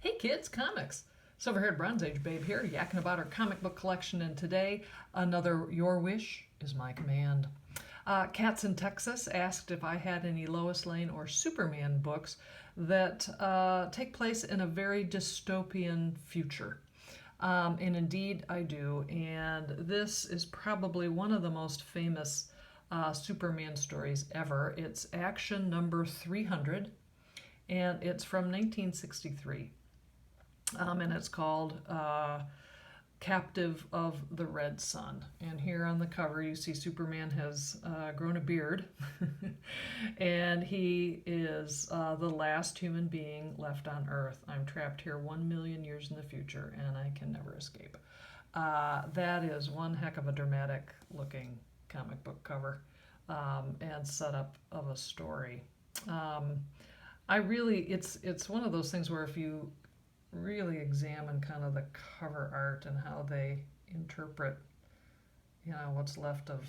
Hey kids, comics! Silver-haired Bronze Age babe here, yakking about our comic book collection, and today another Your Wish is My Command. Cats in Texas asked if I had any Lois Lane or Superman books that take place in a very dystopian future. And indeed I do, and this is probably one of the most famous Superman stories ever. It's Action number 300, and it's from 1963. And it's called Captive of the Red Sun. And here on the cover, you see Superman has grown a beard, and he is the last human being left on Earth. I'm trapped here 1,000,000 years in the future, and I can never escape. That is one heck of a dramatic looking comic book cover and setup of a story. It's one of those things where if you really examine kind of the cover art and how they interpret, what's left of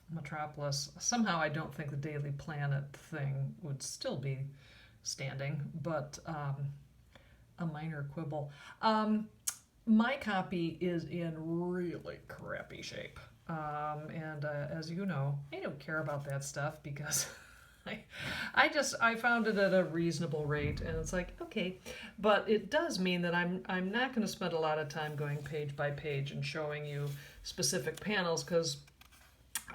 Metropolis. Somehow I don't think the Daily Planet thing would still be standing, but a minor quibble. My copy is in really crappy shape. And as you know, I don't care about that stuff because I found it at a reasonable rate, and it's like, okay, but it does mean that I'm not going to spend a lot of time going page by page and showing you specific panels, because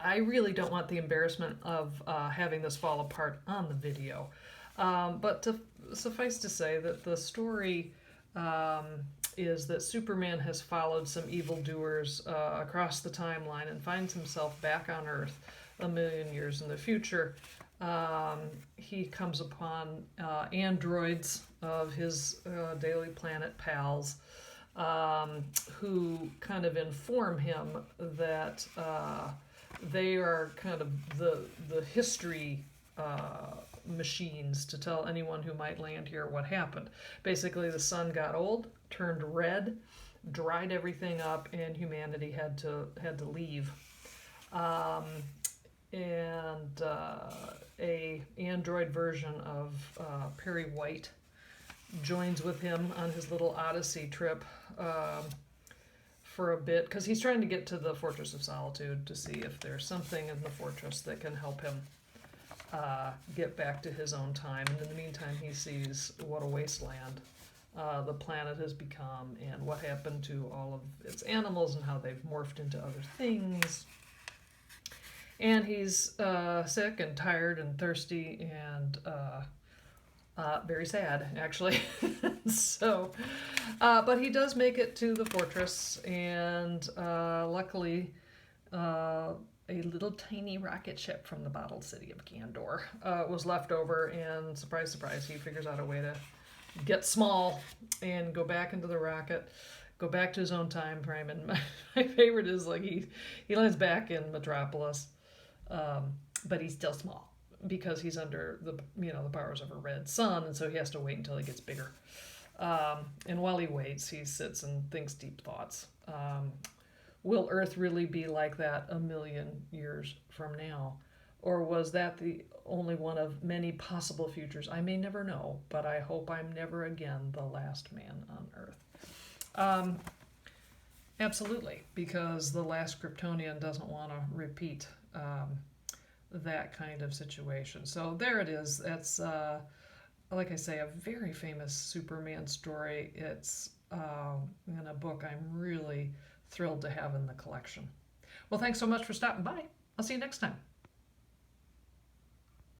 I really don't want the embarrassment of having this fall apart on the video. But suffice to say that the story is that Superman has followed some evildoers across the timeline and finds himself back on Earth 1,000,000 years in the future. He comes upon androids of his Daily Planet pals who kind of inform him that they are kind of the history machines to tell anyone who might land here what happened. Basically, the sun got old, turned red, dried everything up, and humanity had to leave. And a android version of Perry White joins with him on his little Odyssey trip for a bit, because he's trying to get to the Fortress of Solitude to see if there's something in the fortress that can help him get back to his own time. And in the meantime, he sees what a wasteland the planet has become, and what happened to all of its animals and how they've morphed into other things. And he's sick and tired and thirsty and very sad, actually. So, but he does make it to the fortress, and luckily, a little tiny rocket ship from the bottled city of Gandor was left over, and surprise, surprise, he figures out a way to get small and go back into the rocket, go back to his own time frame. And my favorite is like he lands back in Metropolis. But he's still small because he's under the powers of a red sun, and so he has to wait until he gets bigger. And while he waits, he sits and thinks deep thoughts. Will Earth really be like that 1,000,000 years from now? Or was that the only one of many possible futures? I may never know, but I hope I'm never again the last man on Earth. Absolutely, because the last Kryptonian doesn't want to repeat that kind of situation. So there it is. That's, like I say, a very famous Superman story. It's in a book I'm really thrilled to have in the collection. Well, thanks so much for stopping by. I'll see you next time.